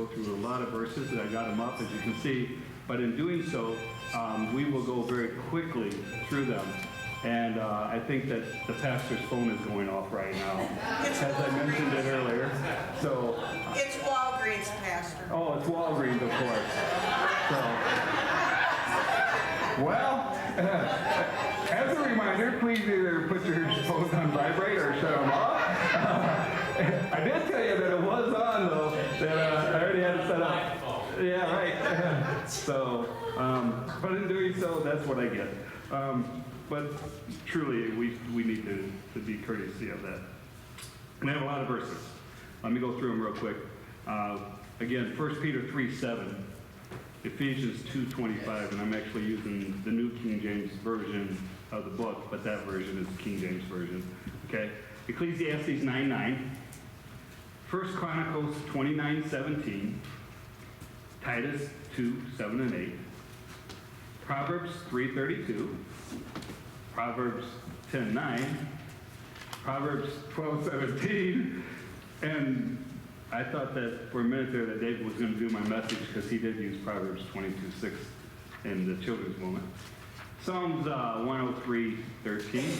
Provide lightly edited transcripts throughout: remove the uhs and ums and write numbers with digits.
go through a lot of verses, and I got them up, as you can see. But in doing so, we will go very quickly through them. And I think that the pastor's phone is going off right now, as I mentioned it earlier. So It's Walgreens, Pastor. oh, it's Walgreens, of course. So, well, as a reminder, please either put your phones on vibrate or shut them off. I did tell you that it was on, though, that I already had it set up. Yeah, right. So, but in doing so, that's what I get. But truly, we need to be courteous of that. And I have a lot of verses. Let me go through them real quick. Again, 1 Peter 3:7, Ephesians 2:25, and I'm actually using the New King James Version of the book, but that version is the King James Version. Okay? Ecclesiastes 9:9, 1 Chronicles 29:17, Titus 2:7 and 8, Proverbs 3:32, Proverbs 10:9, Proverbs 12:17, and I thought that for a minute there that David was going to do my message because he did use Proverbs 22:6 in the children's moment. Psalms 103:13,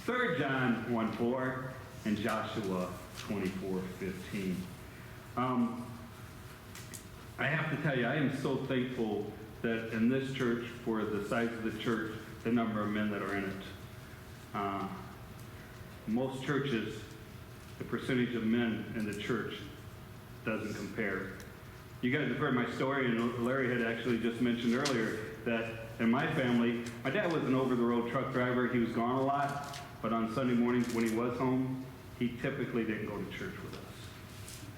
3 John 1:4, and Joshua 24:15. I have to tell you, I am so thankful that in this church, for the size of the church, the number of men that are in it. Most churches, the percentage of men in the church doesn't compare. You guys have heard my story, and Larry had actually just mentioned earlier that in my family, my dad was an over-the-road truck driver. He was gone a lot, but on Sunday mornings when he was home, he typically didn't go to church with us.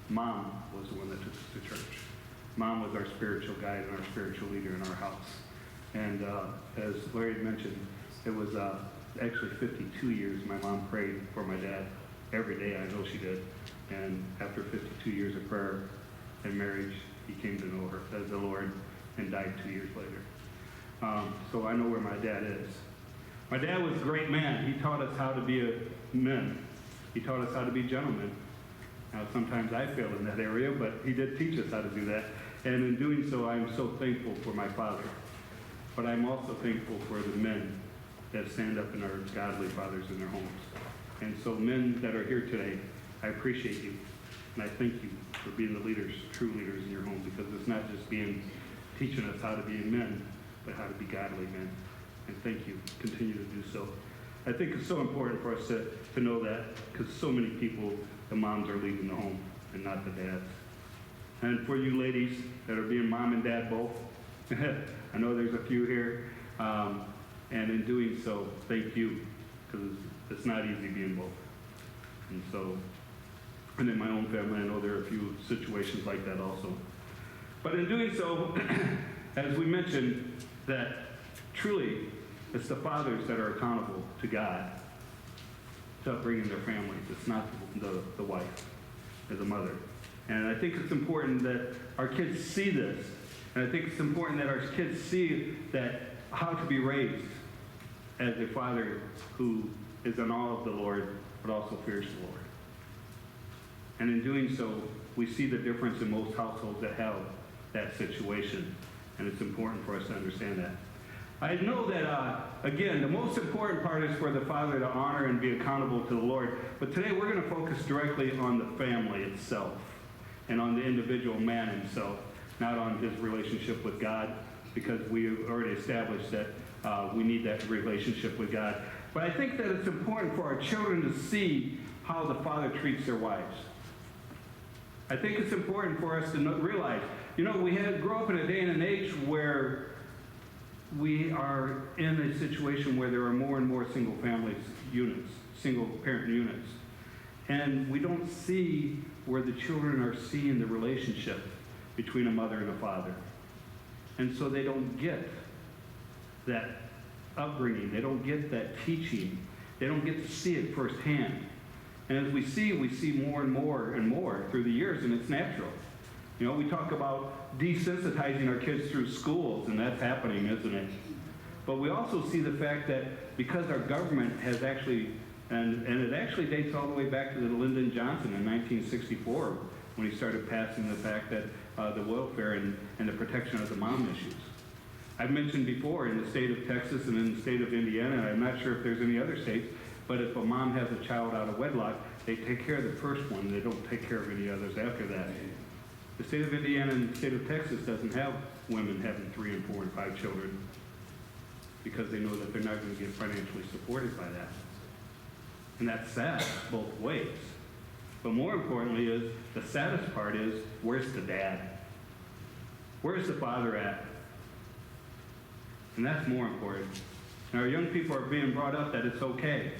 Mom was the one that took us to church. Mom was our spiritual guide and our spiritual leader in our house. And as Larry had mentioned, it was actually 52 years my mom prayed for my dad every day. I know she did. And after 52 years of prayer and marriage, he came to know her as the Lord and died 2 years later. So I know where my dad is. My dad was a great man. He taught us how to be men. He taught us how to be gentlemen. Now, sometimes I fail in that area, but he did teach us how to do that. And in doing so, I'm so thankful for my father. But I'm also thankful for the men that stand up and are godly fathers in their homes. And so men that are here today, I appreciate you. And I thank you for being the leaders, true leaders in your home, because it's not just teaching us how to be men, but how to be godly men. And thank you. Continue to do so. I think it's so important for us to know that, because so many people, the moms are leading the home and not the dads. And for you ladies that are being mom and dad both, I know there's a few here, and in doing so, thank you, because it's not easy being both. And so, and in my own family, I know there are a few situations like that also. But in doing so, as we mentioned, that truly it's the fathers that are accountable to God to upbringing their families. It's not the wife as a mother. And I think it's important that our kids see this. And I think it's important that our kids see that how to be raised as a father who is in awe of the Lord, but also fears the Lord. And in doing so, we see the difference in most households that have that situation. And it's important for us to understand that. I know that, again, the most important part is for the father to honor and be accountable to the Lord. But today we're going to focus directly on the family itself and on the individual man himself, not on his relationship with God, because we have already established that we need that relationship with God. But I think that it's important for our children to see how the father treats their wives. I think it's important for us to realize, we grew up in a day and an age where we are in a situation where there are more and more single parent units. And we don't see where the children are seeing the relationship between a mother and a father. And so they don't get that upbringing. They don't get that teaching. They don't get to see it firsthand. And as we see more and more through the years, and it's natural. We talk about desensitizing our kids through schools, and that's happening, isn't it? But we also see the fact that because our government has actually, and it actually dates all the way back to the Lyndon Johnson in 1964, when he started passing the fact that the welfare and the protection of the mom issues. I've mentioned before in the state of Texas and in the state of Indiana, and I'm not sure if there's any other states, but if a mom has a child out of wedlock, they take care of the first one. They don't take care of any others after that. The state of Indiana and the state of Texas doesn't have women having 3 and 4 and 5 children because they know that they're not going to get financially supported by that. And that's sad both ways. But more importantly is, the saddest part is, where's the dad? Where's the father at? And that's more important. And our young people are being brought up that it's okay.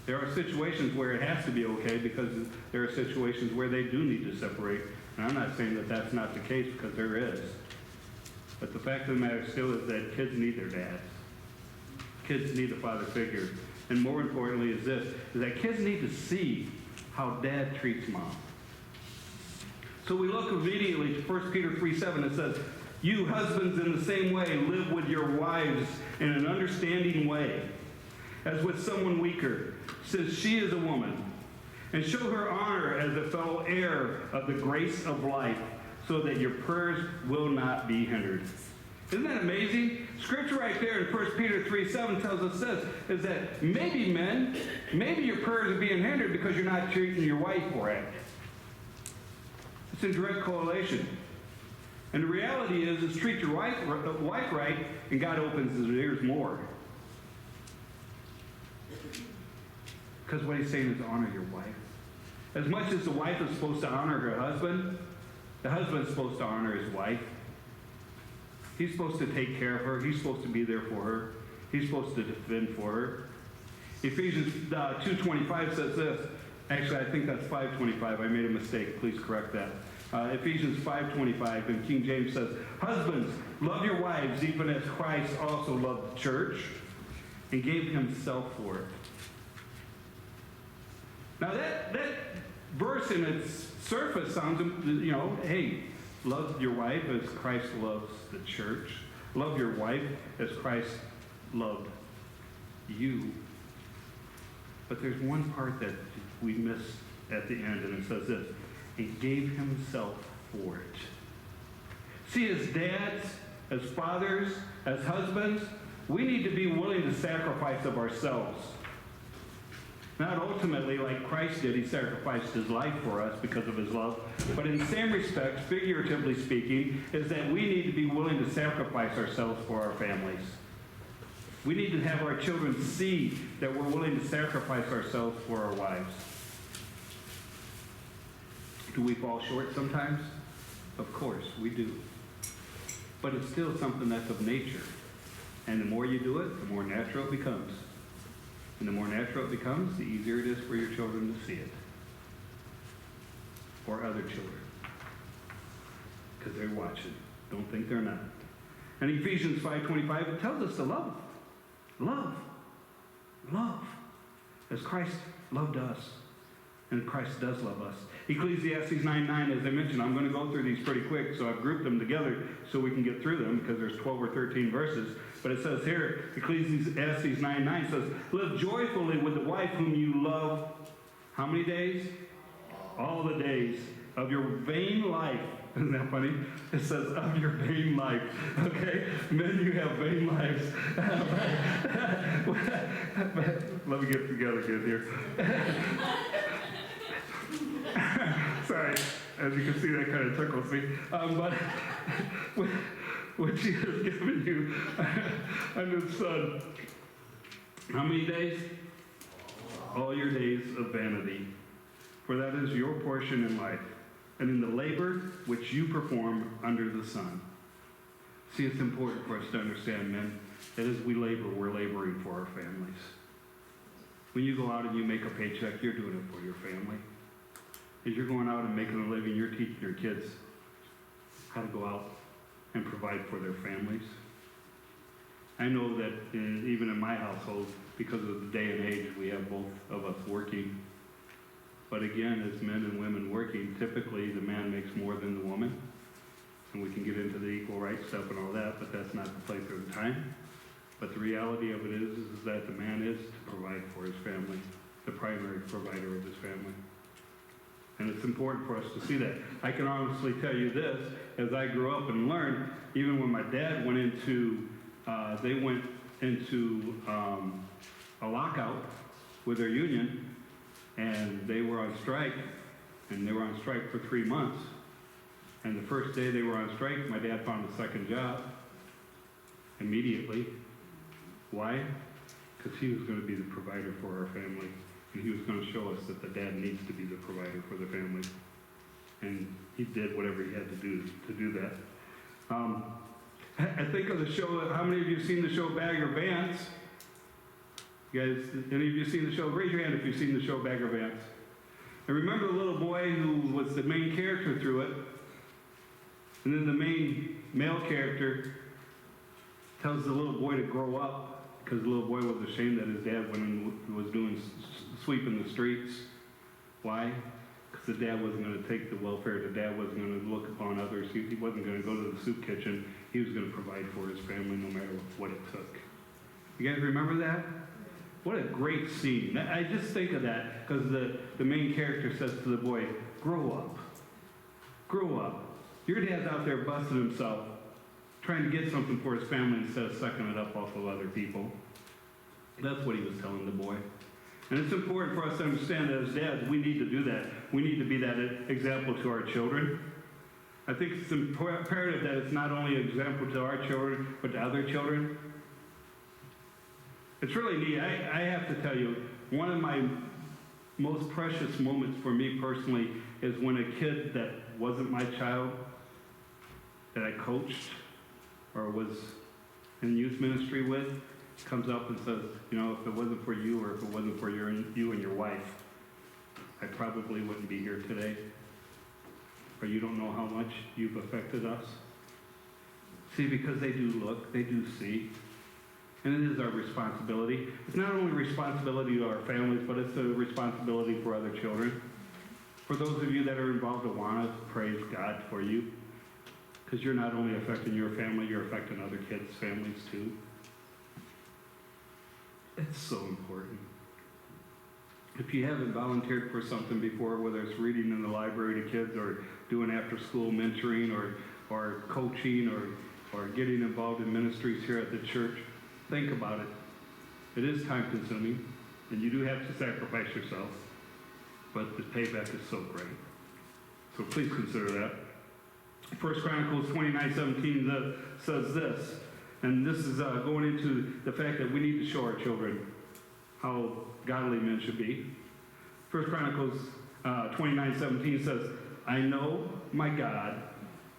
There are situations where it has to be okay because there are situations where they do need to separate. And I'm not saying that that's not the case, because there is. But the fact of the matter still is that kids need their dads. Kids need a father figure. And more importantly is this, is that kids need to see how dad treats mom. So we look immediately to 1 Peter 3:7. It says, "You husbands in the same way live with your wives in an understanding way, as with someone weaker, since she is a woman, and show her honor as a fellow heir of the grace of life, so that your prayers will not be hindered." Isn't that amazing? Scripture right there in 1 Peter 3:7 tells us this, is that maybe men, maybe your prayers are being hindered because you're not treating your wife right. It's in direct correlation. And the reality is treat your wife right, and God opens his ears more. Because what he's saying is honor your wife. As much as the wife is supposed to honor her husband, the husband is supposed to honor his wife. He's supposed to take care of her. He's supposed to be there for her. He's supposed to defend for her. Ephesians 2:25 says this. Actually, I think that's 5:25. I made a mistake. Please correct that. Ephesians 5:25 in King James says, "Husbands, love your wives even as Christ also loved the church and gave himself for it." Now that verse in its surface sounds, hey, love your wife as Christ loves the church. Love your wife as Christ loved you. But there's one part that we miss at the end, and it says this: "He gave himself for it." See, as dads, as fathers, as husbands, we need to be willing to sacrifice of ourselves. Not ultimately like Christ did, he sacrificed his life for us because of his love, but in the same respect, figuratively speaking, is that we need to be willing to sacrifice ourselves for our families. We need to have our children see that we're willing to sacrifice ourselves for our wives. Do we fall short sometimes? Of course, we do. But it's still something that's of nature. And the more you do it, the more natural it becomes. And the more natural it becomes, the easier it is for your children to see it. Or other children. Because they're watching. Don't think they're not. And Ephesians 5:25, it tells us to love. Love. Love. As Christ loved us. And Christ does love us. Ecclesiastes 9:9, as I mentioned, I'm going to go through these pretty quick, so I've grouped them together so we can get through them, because there's 12 or 13 verses. But it says here, Ecclesiastes 9:9 says, "Live joyfully with the wife whom you love." How many days? All the days of your vain life. Isn't that funny? It says, of your vain life. Okay? Men, you have vain lives. Let me get together again here. Sorry. As you can see, that kind of tickles me. But what she has given you under the sun. How many days? All your days of vanity. For that is your portion in life, and in the labor which you perform under the sun. See, it's important for us to understand, men, that as we labor, we're laboring for our families. When you go out and you make a paycheck, you're doing it for your family. As you're going out and making a living, you're teaching your kids how to go out and provide for their families. I know that even in my household, because of the day and age, we have both of us working. But again, as men and women working, typically the man makes more than the woman. And we can get into the equal rights stuff and all that, but that's not the place or the time. But the reality of it is that the man is to provide for his family, the primary provider of his family. And it's important for us to see that. I can honestly tell you this, as I grew up and learned, even when my dad went into, they went into a lockout with their union, and they were on strike, and they were on strike for 3 months. And the first day they were on strike, my dad found a second job immediately. Why? Because he was going to be the provider for our family. And he was going to show us that the dad needs to be the provider for the family. And he did whatever he had to do that. I think of the show, how many of you have seen the show Bagger Vance? You guys, any of you seen the show? Raise your hand if you've seen the show Bagger Vance. And remember the little boy who was the main character through it? And then the main male character tells the little boy to grow up because the little boy was ashamed that his dad went and was doing sweeping the streets. Why? Because the dad wasn't going to take the welfare. The dad wasn't going to look upon others. He wasn't going to go to the soup kitchen. He was going to provide for his family no matter what it took. You guys remember that? What a great scene. I just think of that because the main character says to the boy, grow up. Grow up. Your dad's out there busting himself, trying to get something for his family instead of sucking it up off of other people. That's what he was telling the boy. And it's important for us to understand that as dads, we need to do that. We need to be that example to our children. I think it's imperative that it's not only an example to our children, but to other children. It's really neat. I have to tell you, one of my most precious moments for me personally is when a kid that wasn't my child, that I coached or was in youth ministry with, comes up and says, you know, if it wasn't for you or if it wasn't for you and your wife, I probably wouldn't be here today. Or you don't know how much you've affected us. See, because they do look, they do see. And it is our responsibility. It's not only a responsibility to our families, but it's a responsibility for other children. For those of you that are involved in Awana, praise God for you. Because you're not only affecting your family, you're affecting other kids' families too. It's so important. If you haven't volunteered for something before, whether it's reading in the library to kids or doing after-school mentoring or coaching or getting involved in ministries here at the church, think about it. It is time-consuming, and you do have to sacrifice yourself, but the payback is so great. So please consider that. 1 Chronicles 29:17 says this, and this is going into the fact that we need to show our children how godly men should be. 1 Chronicles 29:17 says, I know, my God,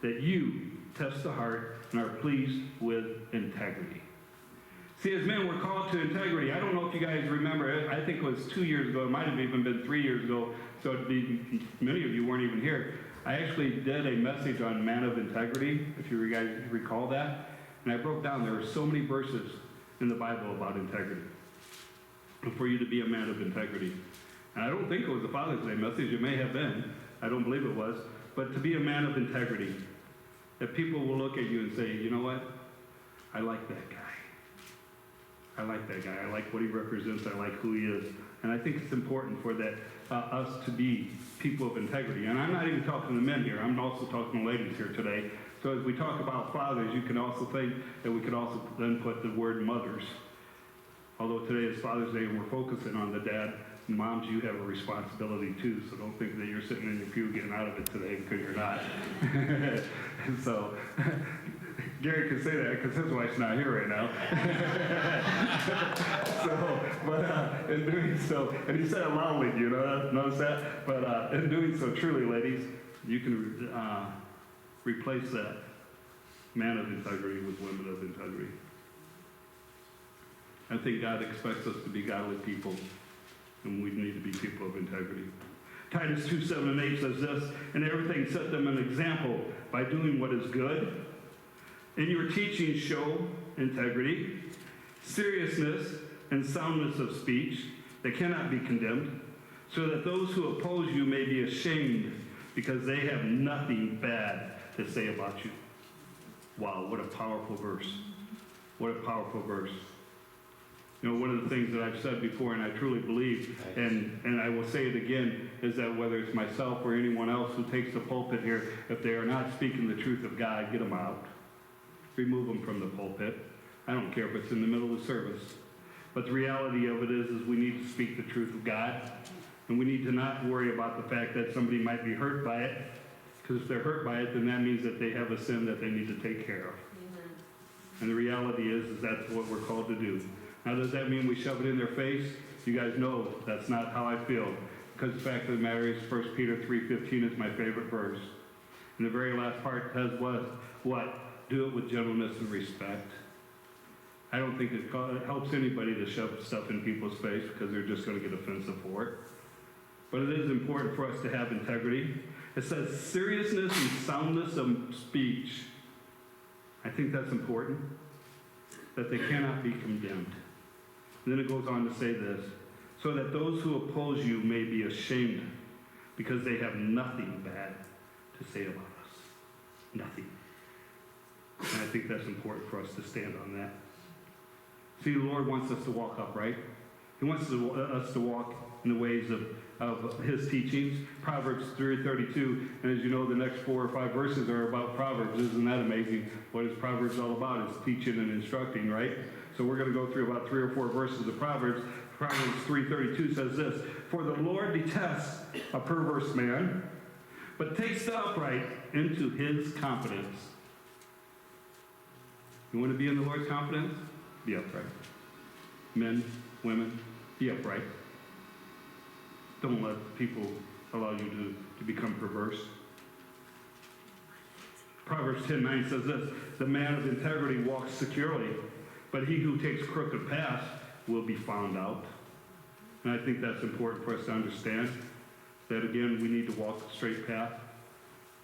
that you test the heart and are pleased with integrity. See, as men, we're called to integrity. I don't know if you guys remember, I think it was 2 years ago, it might have even been 3 years ago, so many of you weren't even here. I actually did a message on man of integrity, if you guys recall that. And I broke down, there are so many verses in the Bible about integrity. And for you to be a man of integrity. And I don't think it was a Father's Day message, it may have been. I don't believe it was. But to be a man of integrity. That people will look at you and say, you know what? I like that guy. I like that guy. I like what he represents. I like who he is. And I think it's important for that us to be people of integrity. And I'm not even talking to men here. I'm also talking to ladies here today. So as we talk about fathers, you can also think that we could also then put the word mothers. Although today is Father's Day and we're focusing on the dad, moms, you have a responsibility too. So don't think that you're sitting in your pew getting out of it today, because you're not. And so Gary can say that because his wife's not here right now. In doing so, and he said it loudly, you know, notice that? But in doing so, truly, ladies, you can replace that man of integrity with women of integrity. I think God expects us to be godly people, and we need to be people of integrity. Titus 2:7-8 says this, and everything set them an example by doing what is good. In your teaching show integrity, seriousness, and soundness of speech that cannot be condemned, so that those who oppose you may be ashamed because they have nothing bad to say about you. Wow, what a powerful verse. What a powerful verse. You know, one of the things that I've said before, and I truly believe, and I will say it again, is that whether it's myself or anyone else who takes the pulpit here, if they are not speaking the truth of God, get them out. Remove them from the pulpit. I don't care if it's in the middle of the service. But the reality of it is we need to speak the truth of God, and we need to not worry about the fact that somebody might be hurt by it, because if they're hurt by it, then that means that they have a sin that they need to take care of. Amen. And the reality is that's what we're called to do. Now, does that mean we shove it in their face? You guys know that's not how I feel. Because the fact of the matter is 1 Peter 3:15 is my favorite verse. And the very last part says what? Do it with gentleness and respect. I don't think it helps anybody to shove stuff in people's face because they're just going to get offensive for it. But it is important for us to have integrity. It says seriousness and soundness of speech. I think that's important, that they cannot be condemned. And then it goes on to say this, so that those who oppose you may be ashamed because they have nothing bad to say about us. Nothing. And I think that's important for us to stand on that. See, the Lord wants us to walk upright. He wants us to walk in the ways of His teachings. Proverbs 3:32, and as you know, the next 4 or 5 verses are about Proverbs. Isn't that amazing? What is Proverbs all about? It's teaching and instructing, right? So we're going to go through about 3 or 4 verses of Proverbs. Proverbs 3:32 says this, for the Lord detests a perverse man, but takes the upright into His confidence. You want to be in the Lord's confidence? Be upright. Men, women, be upright. Don't let people allow you to become perverse. Proverbs 10:9 says this, the man of integrity walks securely, but he who takes crooked paths will be found out. And I think that's important for us to understand, that again, we need to walk the straight path.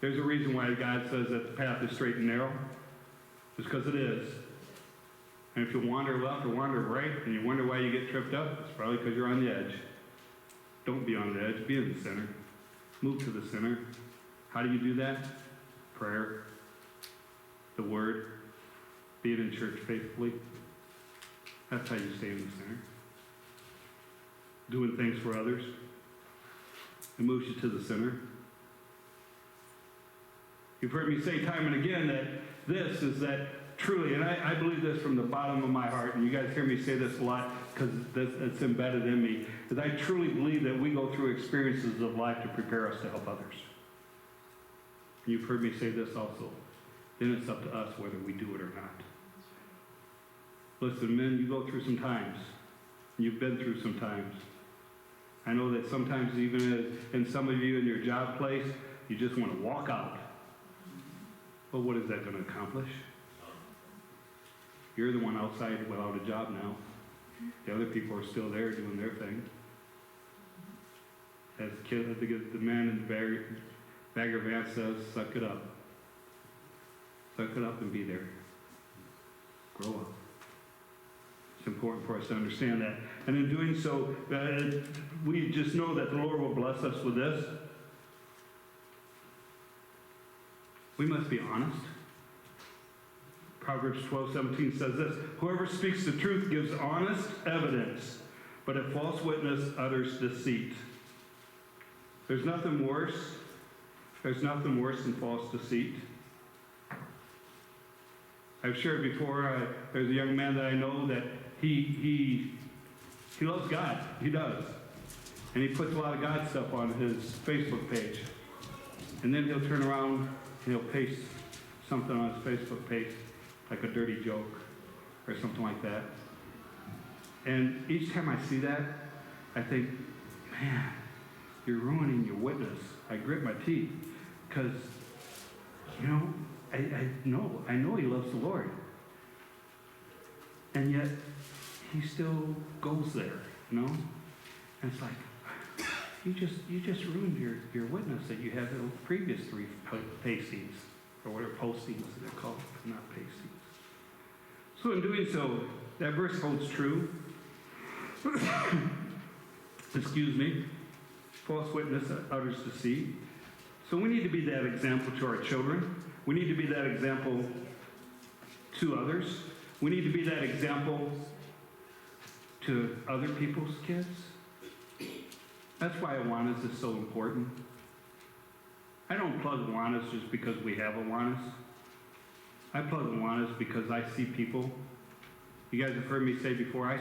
There's a reason why God says that the path is straight and narrow. It's because it is. And if you wander left or wander right, and you wonder why you get tripped up, it's probably because you're on the edge. Don't be on the edge, be in the center. Move to the center. How do you do that? Prayer, the Word, being in church faithfully. That's how you stay in the center. Doing things for others. It moves you to the center. You've heard me say time and again that this is that truly, and I believe this from the bottom of my heart, and you guys hear me say this a lot because it's embedded in me, is I truly believe that we go through experiences of life to prepare us to help others. And you've heard me say this also. Then it's up to us whether we do it or not. Listen, men, you go through some times. You've been through some times. I know that sometimes even in some of you in your job place, you just want to walk out. But what is that going to accomplish? You're the one outside without a job now. The other people are still there doing their thing. As the man in the Bagger Vance says, suck it up. Suck it up and be there. Grow up. It's important for us to understand that. And in doing so, we just know that the Lord will bless us with this. We must be honest. Proverbs 12:17 says this, whoever speaks the truth gives honest evidence, but a false witness utters deceit. There's nothing worse than false deceit. I've shared before, there's a young man that I know that he loves God. He does. And he puts a lot of God stuff on his Facebook page. And then he'll turn around and he'll paste something on his Facebook page, like a dirty joke or something like that. And each time I see that, I think, man, you're ruining your witness. I grit my teeth because, I know he loves the Lord. And yet, he still goes there, And it's like, you just ruined your witness that you had the previous 3 pastings, or whatever postings they're called, not pastings. So in doing so, that verse holds true. Excuse me. False witness utters deceit. So we need to be that example to our children. We need to be that example to others. We need to be that example to other people's kids. That's why Awanas is so important. I don't plug Awanas just because we have Awanas. I plug Awanas because I see people. You guys have heard me say before,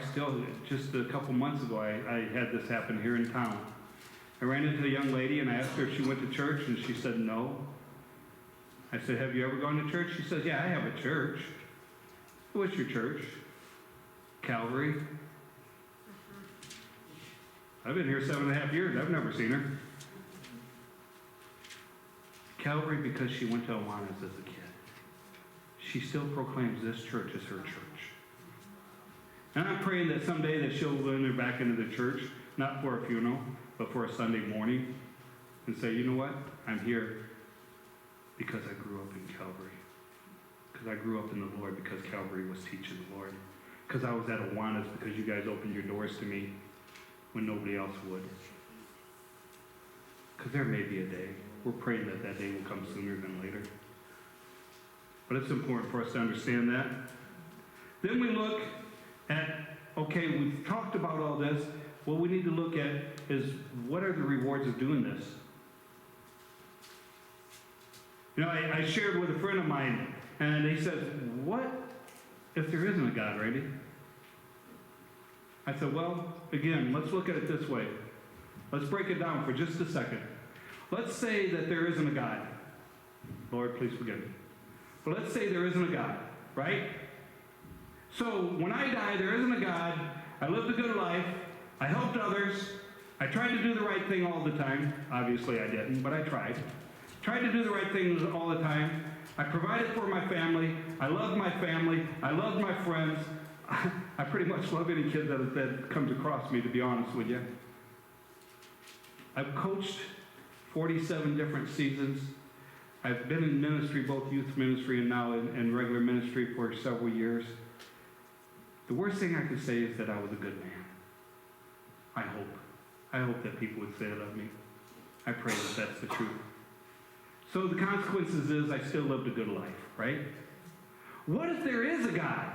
just a couple months ago, I had this happen here in town. I ran into a young lady and I asked her if she went to church, and she said no. I said, have you ever gone to church? She says, yeah, I have a church. What's your church? Calvary. I've been here 7.5 years. I've never seen her. Calvary because she went to Awanas as a kid. She still proclaims this church as her church. And I'm praying that someday that she'll enter back into the church, not for a funeral, but for a Sunday morning, and say, you know what? I'm here because I grew up in Calvary. Because I grew up in the Lord, because Calvary was teaching the Lord. Because I was at Awanas, because you guys opened your doors to me when nobody else would. Because there may be a day. We're praying that that day will come sooner than later. But it's important for us to understand that. Then we look at, okay, we've talked about all this. What we need to look at is, what are the rewards of doing this? You know, I shared with a friend of mine, and he said, what if there isn't a God, Randy? I said, well, again, let's look at it this way. Let's break it down for just a second. Let's say that there isn't a God. Lord, please forgive me. But let's say there isn't a God, right? So when I die, there isn't a God. I lived a good life. I helped others. I tried to do the right thing all the time. Obviously I didn't, but I tried. Tried to do the right things all the time. I provided for my family. I loved my family. I loved my friends. I pretty much love any kid that comes across me, to be honest with you. I've coached 47 different seasons. I've been in ministry, both youth ministry and now in regular ministry for several years. The worst thing I can say is that I was a good man. I hope. I hope that people would say that of me. I pray that that's the truth. So the consequences is I still lived a good life, right? What if there is a God?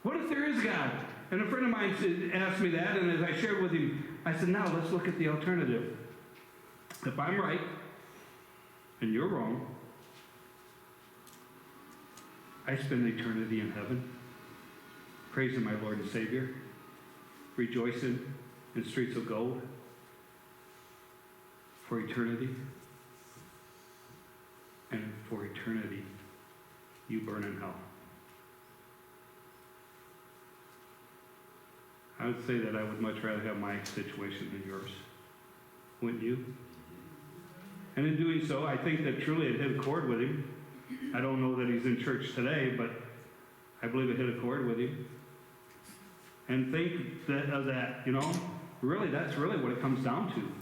What if there is a God? And a friend of mine asked me that, and as I shared with him, I said, now let's look at the alternative. If I'm right, and you're wrong, I spend eternity in heaven, praising my Lord and Savior, rejoicing in streets of gold for eternity. And for eternity, you burn in hell. I would say that I would much rather have my situation than yours. Wouldn't you? And in doing so, I think that truly it hit a chord with him. I don't know that he's in church today, but I believe it hit a chord with him. And think of that, you know, really, that's really what it comes down to.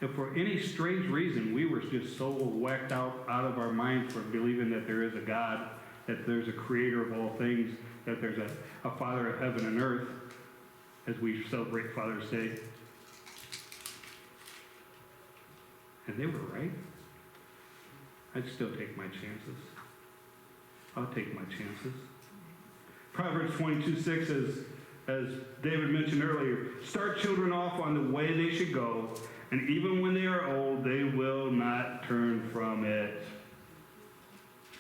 If for any strange reason we were just so whacked out of our minds for believing that there is a God, that there's a creator of all things, that there's a Father of heaven and earth, as we celebrate Father's Day. And they were right. I'd still take my chances. I'll take my chances. Proverbs 22:6, as David mentioned earlier, start children off on the way they should go, and even when they are old, they will not turn from it.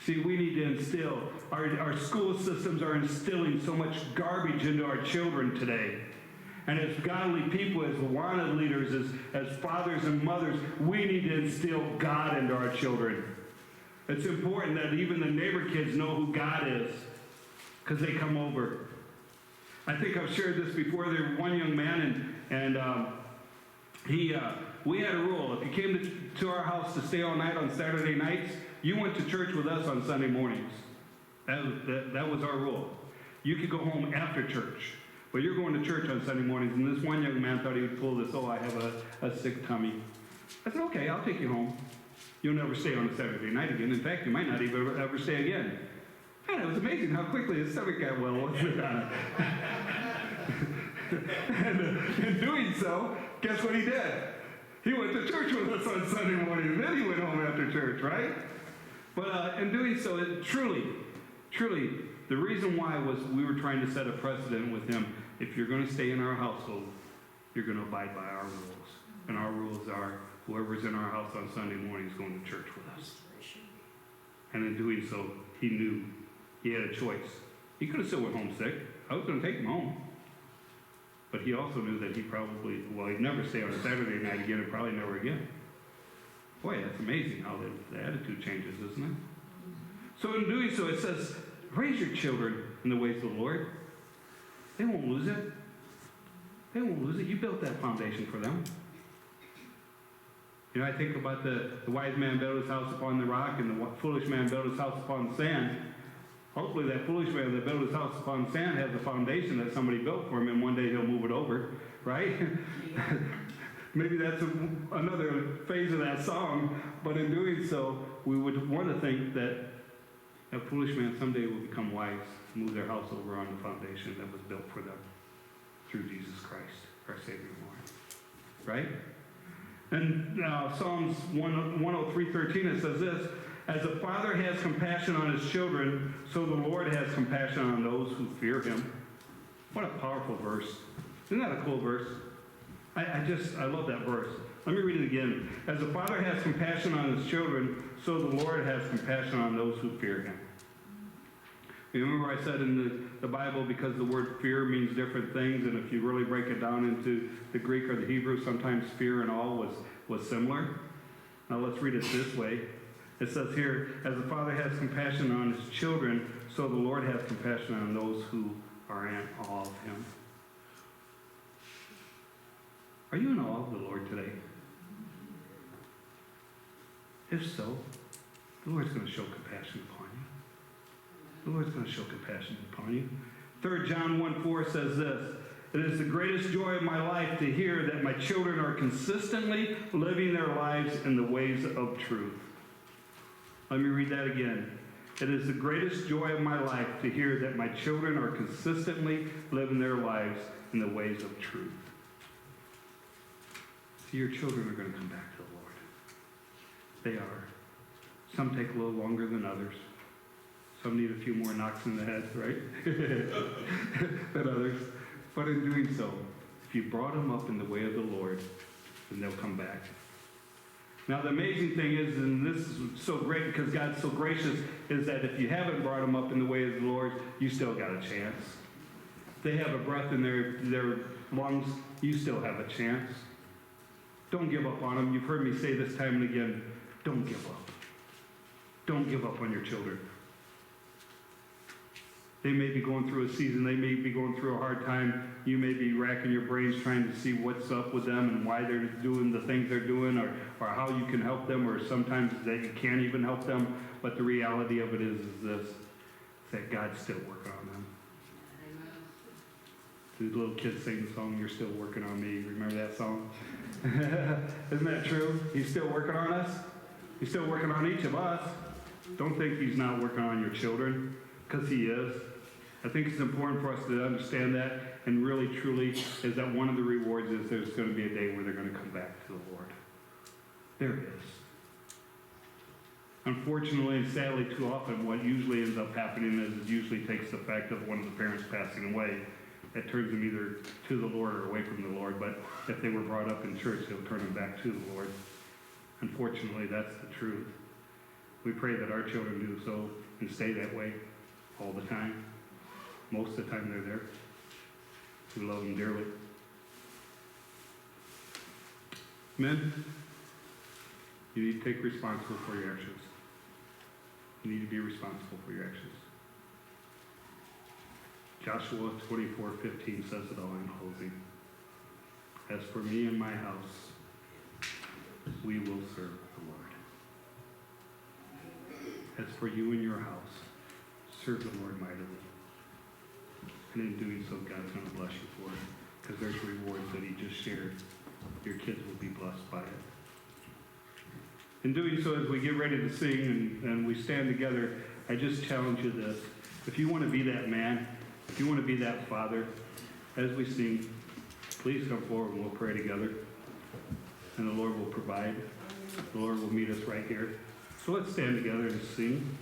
See, we need to instill, our school systems are instilling so much garbage into our children today. And as godly people, as wanted leaders, as fathers and mothers, we need to instill God into our children. It's important that even the neighbor kids know who God is, because they come over. I think I've shared this before. There was one young man, and we had a rule. If you came to our house to stay all night on Saturday nights, you went to church with us on Sunday mornings. That was our rule. You could go home after church, but you're going to church on Sunday mornings. And this one young man thought he would pull this, I have a sick tummy. I said, okay, I'll take you home. You'll never stay on a Saturday night again. In fact, you might not even ever stay again. And it was amazing how quickly his stomach got well, wasn't it? And in doing so, guess what he did? He went to church with us on Sunday morning, and then he went home after church, right? But in doing so, it truly, The reason why was we were trying to set a precedent with him. If you're going to stay in our household, you're going to abide by our rules. And our rules are whoever's in our house on Sunday morning is going to church with us. And in doing so, he knew he had a choice. He could have still went home sick. I was going to take him home. But he also knew that he'd never stay on a Saturday night again and probably never again. Boy, that's amazing how the attitude changes, isn't it? So in doing so, it says, raise your children in the ways of the Lord. They won't lose it. They won't lose it. You built that foundation for them. You know, I think about the wise man built his house upon the rock and the foolish man built his house upon the sand. Hopefully that foolish man that built his house upon sand has a foundation that somebody built for him, and one day he'll move it over, right? Maybe that's another phase of that song, but in doing so, we would want to think that a foolish man someday will become wise, move their house over on the foundation that was built for them through Jesus Christ, our Savior and Lord. Right? And Psalms 103:13, it says this, as a father has compassion on his children, so the Lord has compassion on those who fear him. What a powerful verse. Isn't that a cool verse? I love that verse. Let me read it again. As a father has compassion on his children, so the Lord has compassion on those who fear him. Remember I said in the Bible, because the word fear means different things, and if you really break it down into the Greek or the Hebrew, sometimes fear and awe was similar. Now let's read it this way. It says here, as the father has compassion on his children, so the Lord has compassion on those who are in awe of him. Are you in awe of the Lord today? If so, the Lord's going to show compassion upon you. The Lord's going to show compassion upon you. 3 John 1:4 says this, it is the greatest joy of my life to hear that my children are consistently living their lives in the ways of truth. Let me read that again. It is the greatest joy of my life to hear that my children are consistently living their lives in the ways of truth. See, your children are going to come back to the Lord. They are. Some take a little longer than others. Some need a few more knocks in the head, right? than others. But in doing so, if you brought them up in the way of the Lord, then they'll come back. Now the amazing thing is, and this is so great because God's so gracious, is that if you haven't brought them up in the way of the Lord, you still got a chance. If they have a breath in their lungs, you still have a chance. Don't give up on them. You've heard me say this time and again, don't give up. Don't give up on your children. They may be going through a season. They may be going through a hard time. You may be racking your brains trying to see what's up with them and why they're doing the things they're doing, or how you can help them, or sometimes that you can't even help them. But the reality of it is this, that God's still working on them. The little kids sing the song, "You're Still Working on Me." Remember that song? Isn't that true? He's still working on us. He's still working on each of us. Don't think he's not working on your children, because he is. I think it's important for us to understand that, and really, truly, is that one of the rewards is there's going to be a day where they're going to come back to the Lord. There it is. Unfortunately and sadly, too often, what usually ends up happening is it usually takes the fact of one of the parents passing away. It turns them either to the Lord or away from the Lord, but if they were brought up in church, they'll turn them back to the Lord. Unfortunately, that's the truth. We pray that our children do so and stay that way all the time. Most of the time they're there. We love them dearly. Men, you need to take responsible for your actions. You need to be responsible for your actions. Joshua 24:15 says it all in closing. As for me and my house, we will serve the Lord. As for you and your house, serve the Lord mightily. And in doing so, God's going to bless you for it, because there's rewards that he just shared. Your kids will be blessed by it. In doing so, as we get ready to sing and we stand together, I just challenge you this. If you want to be that man, if you want to be that father, as we sing, please come forward and we'll pray together. And the Lord will provide. The Lord will meet us right here. So let's stand together and sing.